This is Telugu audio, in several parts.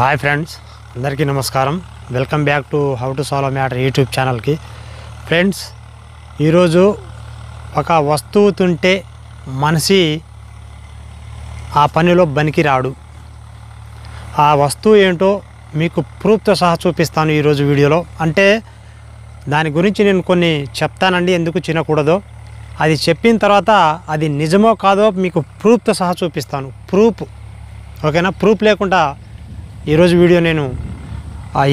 హాయ్ ఫ్రెండ్స్, అందరికీ నమస్కారం. Welcome back to how to solve matter YouTube ఛానల్కి. ఫ్రెండ్స్, ఈరోజు ఒక వస్తువు తింటే మనిషి ఆ పనిలో బనికి రాడు. ఆ వస్తువు ఏంటో మీకు ప్రూఫ్తో సహా చూపిస్తాను ఈరోజు వీడియోలో. అంటే దాని గురించి నేను కొన్ని చెప్తానండి, ఎందుకు తినకూడదో. అది చెప్పిన తర్వాత అది నిజమో కాదో మీకు ప్రూఫ్తో సహా చూపిస్తాను. ప్రూఫ్, ఓకేనా? ప్రూఫ్ లేకుండా ఈరోజు వీడియో నేను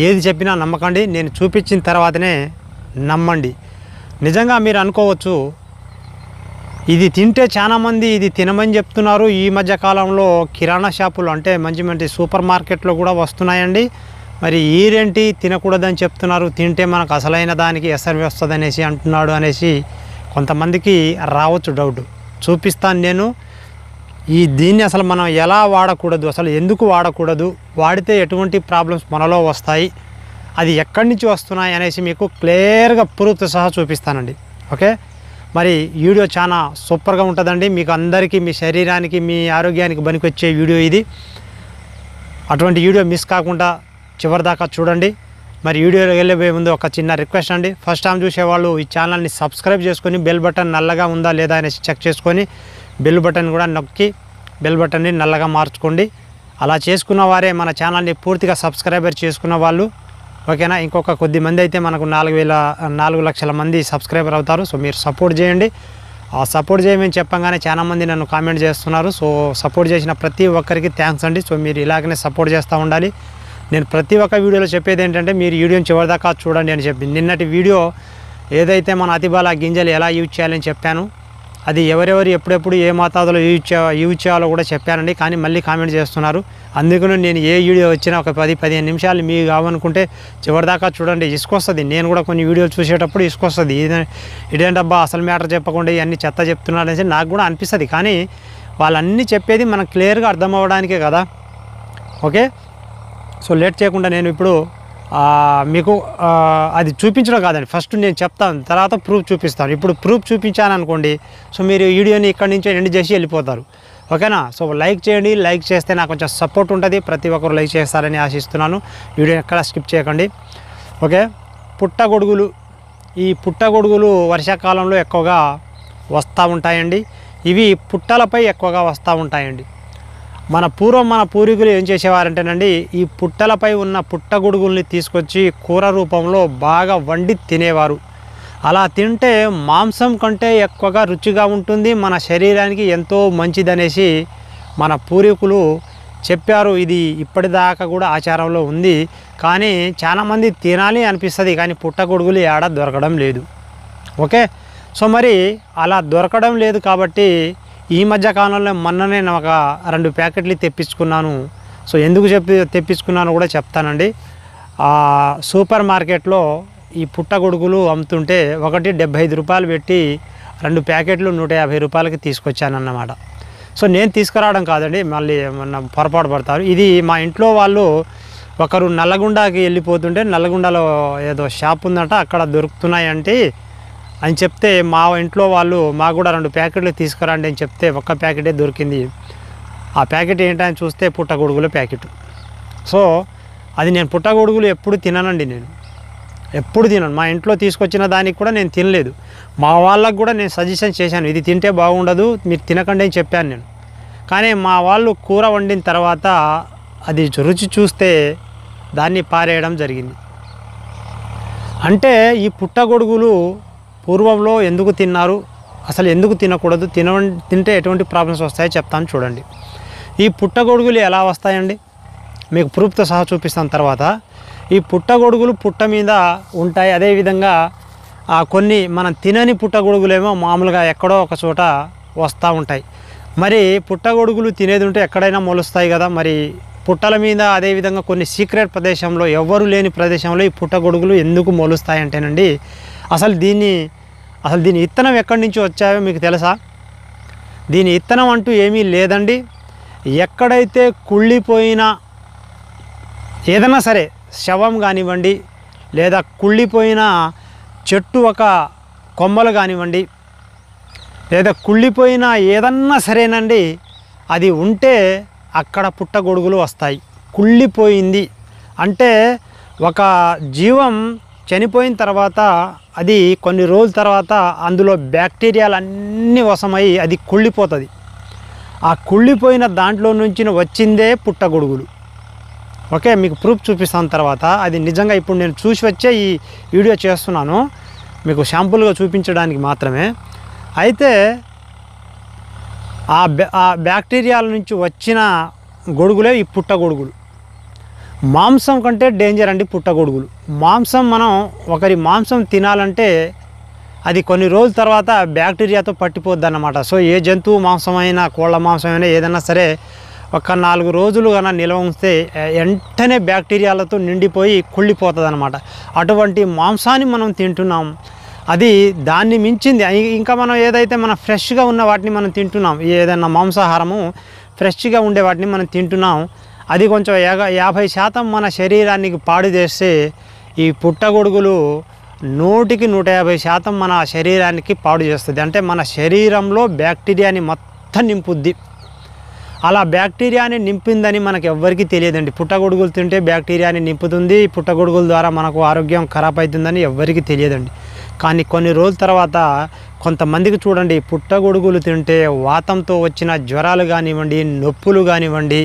ఏది చెప్పినా నమ్మకండి, నేను చూపించిన తర్వాతనే నమ్మండి. నిజంగా మీరు అనుకోవచ్చు, ఇది తింటే చాలామంది ఇది తినమని చెప్తున్నారు. ఈ మధ్య కాలంలో కిరాణా షాపులు అంటే మంచి మంచి సూపర్ మార్కెట్లో కూడా వస్తున్నాయండి. మరి ఈరేంటి తినకూడదని చెప్తున్నారు, తింటే మనకు అసలైన దానికి ఎసరు వస్తుంది అనేసి అంటున్నాడు అనేసి కొంతమందికి రావచ్చు డౌట్. చూపిస్తాను నేను. దీన్ని అసలు మనం ఎలా వాడకూడదు, అసలు ఎందుకు వాడకూడదు, వాడితే ఎటువంటి ప్రాబ్లమ్స్ మనలో వస్తాయి, అది ఎక్కడి నుంచి వస్తున్నాయి అనేసి మీకు క్లియర్గా ప్రూఫ్తో సహా చూపిస్తానండి. ఓకే, మరి వీడియో చాలా సూపర్గా ఉంటుందండి. మీకు అందరికీ మీ శరీరానికి మీ ఆరోగ్యానికి పనికొచ్చే వీడియో ఇది. అటువంటి వీడియో మిస్ కాకుండా చివరిదాకా చూడండి. మరి వీడియోలో వెళ్ళబోయే ముందు ఒక చిన్న రిక్వెస్ట్ అండి. ఫస్ట్ టైం చూసేవాళ్ళు ఈ ఛానల్ని సబ్స్క్రైబ్ చేసుకొని బెల్ బటన్ నల్లగా ఉందా లేదా అనేసి చెక్ చేసుకొని బెల్ బటన్ కూడా నొక్కి బెల్ బటన్ని నల్లగా మార్చుకోండి. అలా చేసుకున్న వారే మన ఛానల్ని పూర్తిగా సబ్స్క్రైబర్ చేసుకున్న వాళ్ళు, ఓకేనా? ఇంకొక కొద్ది మంది అయితే మనకు 4 లక్షల మంది సబ్స్క్రైబర్ అవుతారు. సో మీరు సపోర్ట్ చేయండి. ఆ సపోర్ట్ చేయమని చెప్పగానే చాలామంది నన్ను కామెంట్ చేస్తున్నారు. సో సపోర్ట్ చేసిన ప్రతి ఒక్కరికి థ్యాంక్స్ అండి. సో మీరు ఇలాగనే సపోర్ట్ చేస్తూ ఉండాలి. నేను ప్రతి ఒక్క వీడియోలో చెప్పేది ఏంటంటే, మీరు వీడియోని చివరిదాకా చూడండి అని చెప్పి. నిన్నటి వీడియో ఏదైతే మన అతిబల గింజలు ఎలా యూజ్ చేయాలని చెప్పాను, అది ఎవరెవరు ఎప్పుడెప్పుడు ఏ మోతాదులో యూజ్ చేయాలో కూడా చెప్పానండి. కానీ మళ్ళీ కామెంట్ చేస్తున్నారు. అందుకని నేను ఏ వీడియో వచ్చినా ఒక 10-15 నిమిషాలు మీకు కావనుకుంటే చివరిదాకా చూడండి. ఇసుకొస్తుంది. నేను కూడా కొన్ని వీడియోలు చూసేటప్పుడు ఇసుకొస్తుంది. ఇదేంటబ్బా అసలు మ్యాటర్ చెప్పకుండా ఇవన్నీ చెత్త చెప్తున్నారు అనేసి నాకు కూడా అనిపిస్తుంది. కానీ వాళ్ళన్నీ చెప్పేది మనకు క్లియర్గా అర్థం అవ్వడానికే కదా. ఓకే, సో లేట్ చేయకుండా నేను ఇప్పుడు మీకు అది చూపించడం కాదండి, ఫస్ట్ నేను చెప్తాను, తర్వాత ప్రూఫ్ చూపిస్తాను. ఇప్పుడు ప్రూఫ్ చూపించాను అనుకోండి, సో మీరు వీడియోని ఇక్కడి నుంచి ఎండ్ చేసి వెళ్ళిపోతారు. ఓకేనా? సో లైక్ చేయండి. లైక్ చేస్తే నాకు కొంచెం సపోర్ట్ ఉంటుంది. ప్రతి ఒక్కరు లైక్ చేస్తారని ఆశిస్తున్నాను. వీడియో ఎక్కడ స్కిప్ చేయకండి. ఓకే, పుట్టగొడుగులు. ఈ పుట్టగొడుగులు వర్షాకాలంలో ఎక్కువగా వస్తూ ఉంటాయండి. ఇవి పుట్టలపై ఎక్కువగా వస్తూ ఉంటాయండి. మన పూర్వీకులు ఏం చేసేవారంటేనండి, ఈ పుట్టలపై ఉన్న పుట్టగొడుగుల్ని తీసుకొచ్చి కూర రూపంలో బాగా వండి తినేవారు. అలా తింటే మాంసం కంటే ఎక్కువగా రుచిగా ఉంటుంది, మన శరీరానికి ఎంతో మంచిదనేసి మన పూర్వీకులు చెప్పారు. ఇది ఇప్పటిదాకా కూడా ఆచారంలో ఉంది. కానీ చాలామంది తినాలి అనిపిస్తుంది, కానీ పుట్టగొడుగులు ఏడ దొరకడం లేదు. ఓకే, సో మరి అలా దొరకడం లేదు కాబట్టి ఈ మధ్య కాలంలో మొన్ననే ఒక 2 ప్యాకెట్లు తెప్పించుకున్నాను. సో ఎందుకు తెప్పించుకున్నాను కూడా చెప్తానండి. సూపర్ మార్కెట్లో ఈ పుట్టగొడుగులు అమ్ముతుంటే ఒకటి 75 రూపాయలు పెట్టి 2 ప్యాకెట్లు 150 రూపాయలకి తీసుకొచ్చానన్నమాట. సో నేను తీసుకురావడం కాదండి, మళ్ళీ పొరపాటు పడతారు. ఇది మా ఇంట్లో వాళ్ళు ఒకరు నల్లగొండకి వెళ్ళిపోతుంటే, నల్లగొండలో ఏదో షాప్ ఉందంట, అక్కడ దొరుకుతున్నాయంటే అని చెప్తే మా ఇంట్లో వాళ్ళు మాకు కూడా 2 ప్యాకెట్లు తీసుకురండి అని చెప్తే ఒక్క ప్యాకెటే దొరికింది. ఆ ప్యాకెట్ ఏంటని చూస్తే పుట్టగొడుగుల ప్యాకెట్. సో అది నేను పుట్టగొడుగులు ఎప్పుడు తిననండి, నేను ఎప్పుడు తినను. మా ఇంట్లో తీసుకొచ్చిన దానికి కూడా నేను తినలేదు. మా వాళ్ళకు కూడా నేను సజెషన్ చేశాను, ఇది తింటే బాగుండదు, మీరు తినకండి అని చెప్పాను నేను. కానీ మా వాళ్ళు కూర వండిన తర్వాత అది రుచి చూస్తే దాన్ని పారేయడం జరిగింది. అంటే ఈ పుట్టగొడుగులు పూర్వంలో ఎందుకు తిన్నారు, అసలు ఎందుకు తినకూడదు, తింటే ఎటువంటి ప్రాబ్లమ్స్ వస్తాయో చెప్తాను చూడండి. ఈ పుట్టగొడుగులు ఎలా వస్తాయండి మీకు ప్రూఫ్తో సహా చూపిస్తాను తర్వాత. ఈ పుట్టగొడుగులు పుట్ట మీద ఉంటాయి. అదేవిధంగా కొన్ని మనం తినని పుట్టగొడుగులేమో మామూలుగా ఎక్కడో ఒక చోట వస్తూ ఉంటాయి. మరి పుట్టగొడుగులు తినేది ఉంటే ఎక్కడైనా మొలుస్తాయి కదా. మరి పుట్టల మీద అదేవిధంగా కొన్ని సీక్రెట్ ప్రదేశంలో, ఎవ్వరు లేని ప్రదేశంలో ఈ పుట్టగొడుగులు ఎందుకు మొలుస్తాయి అంటేనండి, అసలు దీని విత్తనం ఎక్కడి నుంచి వచ్చాయో మీకు తెలుసా? దీని విత్తనం అంటూ ఏమీ లేదండి. ఎక్కడైతే కుళ్ళిపోయిన ఏదైనా సరే శవం కానివ్వండి, లేదా కుళ్ళిపోయిన చెట్టు ఒక కొమ్మలు కానివ్వండి, లేదా కుళ్ళిపోయిన ఏదన్నా సరేనండి, అది ఉంటే అక్కడ పుట్టగొడుగులు వస్తాయి. కుళ్ళిపోయింది. అంటే ఒక జీవం చనిపోయిన తర్వాత అది కొన్ని రోజుల తర్వాత అందులో బ్యాక్టీరియాలు అన్నీ వశమై అది కుళ్ళిపోతుంది. ఆ కుళ్ళిపోయిన దాంట్లో నుంచి వచ్చిందే పుట్టగొడుగులు. ఓకే, మీకు ప్రూఫ్ చూపిస్తాను తర్వాత. అది నిజంగా ఇప్పుడు నేను చూసి వచ్చే ఈ వీడియో చేస్తున్నాను, మీకు శాంపుల్గా చూపించడానికి మాత్రమే. అయితే ఆ బ్యాక్టీరియాల నుంచి వచ్చిన గొడుగులే ఈ పుట్టగొడుగులు. మాంసం కంటే డేంజర్ అండి పుట్టగొడుగులు. మాంసం, మనం ఒకరి మాంసం తినాలంటే అది కొన్ని రోజుల తర్వాత బ్యాక్టీరియాతో పట్టిపోద్ది అన్నమాట. సో ఏ జంతువు మాంసమైనా, కోళ్ళ మాంసమైనా ఏదైనా సరే ఒక 4 రోజులు కన్నా నిల్వ ఉంచితే వెంటనే బ్యాక్టీరియాలతో నిండిపోయి కుళ్ళిపోతుంది అన్నమాట. అటువంటి మాంసాన్ని మనం తింటున్నాం. అది దాన్ని మించింది. ఇంకా మనం ఏదైతే మనం ఫ్రెష్గా ఉన్న వాటిని మనం తింటున్నాం, ఏదైనా మాంసాహారము ఫ్రెష్గా ఉండే వాటిని మనం తింటున్నాం. అది కొంచెం 50% మన శరీరానికి పాడు చేస్తే ఈ పుట్టగొడుగులు 100-150% మన శరీరానికి పాడు చేస్తుంది. అంటే మన శరీరంలో బ్యాక్టీరియాని మొత్తం నింపుద్ది. అలా బ్యాక్టీరియాని నింపిందని మనకు ఎవ్వరికీ తెలియదండి. పుట్టగొడుగులు తింటే బ్యాక్టీరియాని నింపుతుంది, పుట్టగొడుగుల ద్వారా మనకు ఆరోగ్యం ఖరాబ్ అవుతుందని ఎవ్వరికీ తెలియదండి. కానీ కొన్ని రోజుల తర్వాత కొంతమందికి చూడండి, పుట్టగొడుగులు తింటే వాతంతో వచ్చిన జ్వరాలు కానివ్వండి, నొప్పులు కానివ్వండి,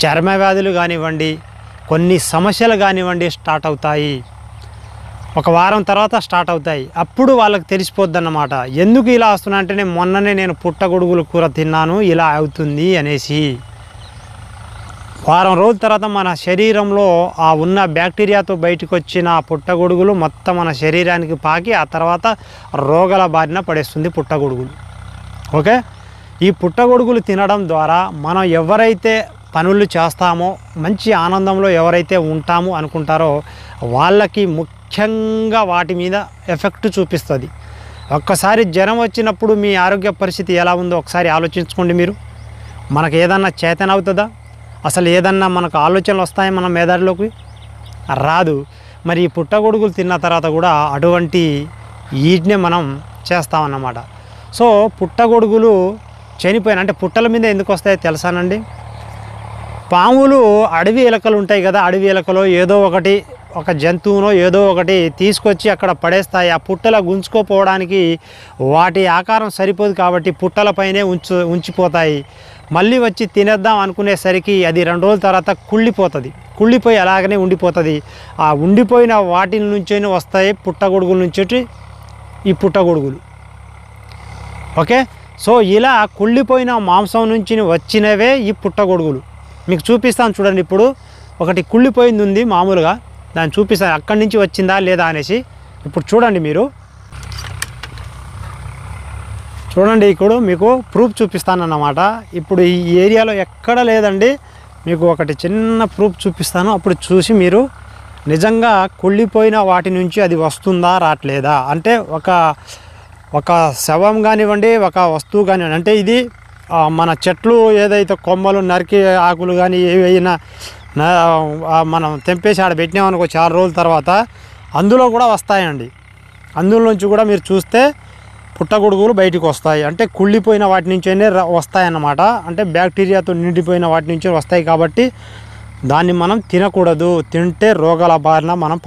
చర్మ వ్యాధులు కానివ్వండి, కొన్ని సమస్యలు కానివ్వండి స్టార్ట్ అవుతాయి. ఒక వారం తర్వాత స్టార్ట్ అవుతాయి. అప్పుడు వాళ్ళకి తెలిసిపోద్ది అన్నమాట, ఎందుకు ఇలా వస్తున్నాయంటే మొన్ననే నేను పుట్టగొడుగులు కూర తిన్నాను ఇలా అవుతుంది అనేసి. వారం రోజుల తర్వాత మన శరీరంలో ఆ ఉన్న బ్యాక్టీరియాతో బయటకు వచ్చిన పుట్టగొడుగులు మొత్తం మన శరీరానికి పాకి ఆ తర్వాత రోగాల బారిన పడేస్తుంది పుట్టగొడుగులు. ఓకే, ఈ పుట్టగొడుగులు తినడం ద్వారా మనం ఎవరైతే పనులు చేస్తామో, మంచి ఆనందంలో ఎవరైతే ఉంటామో అనుకుంటారో వాళ్ళకి ముఖ్యంగా వాటి మీద ఎఫెక్ట్ చూపిస్తుంది. ఒక్కసారి జ్వరం వచ్చినప్పుడు మీ ఆరోగ్య పరిస్థితి ఎలా ఉందో ఒకసారి ఆలోచించుకోండి మీరు. మనకు ఏదన్నా చేతన అవుతుందా? అసలు ఏదన్నా మనకు ఆలోచనలు వస్తాయి మన మెదడులోకి? రాదు. మరి ఈ పుట్టగొడుగులు తిన్న తర్వాత కూడా అటువంటి వీటినే మనం చేస్తామన్నమాట. సో పుట్టగొడుగులు చనిపోయిన, అంటే పుట్టల మీద ఎందుకు వస్తాయో తెలుసానండి? పాములు, అడవి ఎలకలు ఉంటాయి కదా, అడవి ఎలకలో ఏదో ఒకటి, ఒక జంతువునో ఏదో ఒకటి తీసుకొచ్చి అక్కడ పడేస్తాయి. ఆ పుట్టల గుంజుకోపోవడానికి వాటి ఆకారం సరిపోదు కాబట్టి పుట్టలపైనే ఉంచిపోతాయి. మళ్ళీ వచ్చి తినేద్దాం అనుకునేసరికి అది 2 రోజుల తర్వాత కుళ్ళిపోతుంది. కుళ్ళిపోయి అలాగనే ఉండిపోతుంది. ఆ ఉండిపోయిన వాటి నుంచే వస్తాయి పుట్టగొడుగుల నుంచి ఈ పుట్టగొడుగులు. ఓకే, సో ఇలా కుళ్ళిపోయిన మాంసం నుంచి వచ్చినవే ఈ పుట్టగొడుగులు. మీకు చూపిస్తాను చూడండి. ఇప్పుడు ఒకటి కుళ్ళిపోయింది ఉంది మామూలుగా, దాన్ని చూపిస్తాను అక్కడి నుంచి వచ్చిందా లేదా అనేసి. ఇప్పుడు చూడండి మీరు, చూడండి ఇప్పుడు మీకు ప్రూఫ్ చూపిస్తానన్నమాట. ఇప్పుడు ఈ ఏరియాలో ఎక్కడ లేదండి, మీకు ఒకటి చిన్న ప్రూఫ్ చూపిస్తాను. అప్పుడు చూసి మీరు నిజంగా కుళ్ళిపోయిన వాటి నుంచి అది వస్తుందా రావట్లేదా, అంటే ఒక శవం కానివ్వండి, ఒక వస్తువు కానివ్వండి, అంటే ఇది మన చెట్లు ఏదైతే కొమ్మలు నరికి ఆకులు కానీ ఏవైనా మనం తెంపేసి ఆడ పెట్టినామనుకో చాలా రోజుల తర్వాత అందులో కూడా వస్తాయండి. అందులో నుంచి కూడా మీరు చూస్తే పుట్టగొడుగులు బయటకు వస్తాయి. అంటే కుళ్ళిపోయిన వాటి నుంచే వస్తాయన్నమాట. అంటే బ్యాక్టీరియాతో నిండిపోయిన వాటి నుంచి వస్తాయి కాబట్టి దాన్ని మనం తినకూడదు. తింటే రోగాల బారిన మనం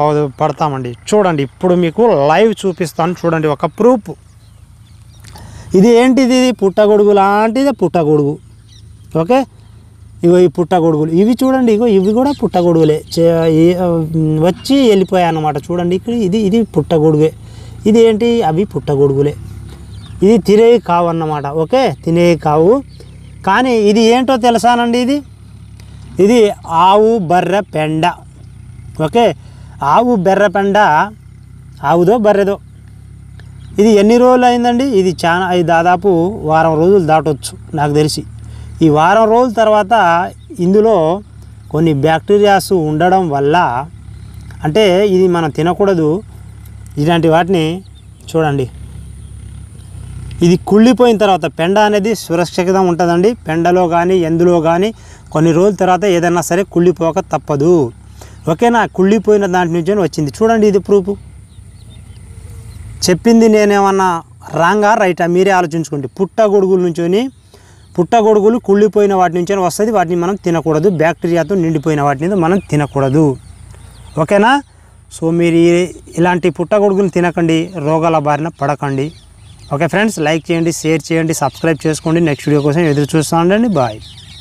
పడతామండి. చూడండి ఇప్పుడు మీకు లైవ్ చూపిస్తాను చూడండి ఒక ప్రూఫ్. ఇది ఏంటిది? పుట్టగొడుగు లాంటిది పుట్టగొడుగు. ఓకే, ఇగో ఈ పుట్టగొడుగులు ఇవి చూడండి, ఇగో ఇవి కూడా పుట్టగొడుగులే వచ్చి వెళ్ళిపోయాయి అన్నమాట. చూడండి ఇక్కడ ఇది పుట్టగొడుగే. ఇది ఏంటి? అవి పుట్టగొడుగులే. ఇది తినేవి కావు అన్నమాట. ఓకే, తినేవి కావు. కానీ ఇది ఏంటో తెలుసానండి? ఇది ఆవు బర్రె పెండ. ఓకే, ఆవు బర్రె పెండ, ఆవుదో బర్రెదో. ఇది ఎన్ని రోజులు అయిందండి? ఇది దాదాపు వారం రోజులు దాటవచ్చు నాకు తెలిసి. ఈ వారం రోజుల తర్వాత ఇందులో కొన్ని బ్యాక్టీరియాస్ ఉండడం వల్ల, అంటే ఇది మనం తినకూడదు ఇలాంటి వాటిని. చూడండి ఇది కుళ్ళిపోయిన తర్వాత పెండ అనేది సురక్షితంగా ఉంటుందండి. పెండలో కానీ ఎందులో కానీ కొన్ని రోజుల తర్వాత ఏదైనా సరే కుళ్ళిపోక తప్పదు. ఓకేనా? కుళ్ళిపోయిన దాంట్ నుంచి వచ్చింది. చూడండి ఇది ప్రూఫ్. చెప్పింది నేనేమన్నా రాంగా రైటా మీరే ఆలోచించుకోండి. పుట్టగొడుగుల నుంచి పుట్టగొడుగులు కుళ్ళిపోయిన వాటి నుంచి వస్తుంది, వాటిని మనం తినకూడదు. బ్యాక్టీరియాతో నిండిపోయిన వాటిని మనం తినకూడదు. ఓకేనా? సో మీరు ఇలాంటి పుట్టగొడుగులు తినకండి, రోగాల బారిన పడకండి. ఓకే ఫ్రెండ్స్, లైక్ చేయండి, షేర్ చేయండి, సబ్స్క్రైబ్ చేసుకోండి. నెక్స్ట్ వీడియో కోసం ఎదురు చూస్తూ ఉండండి. బాయ్.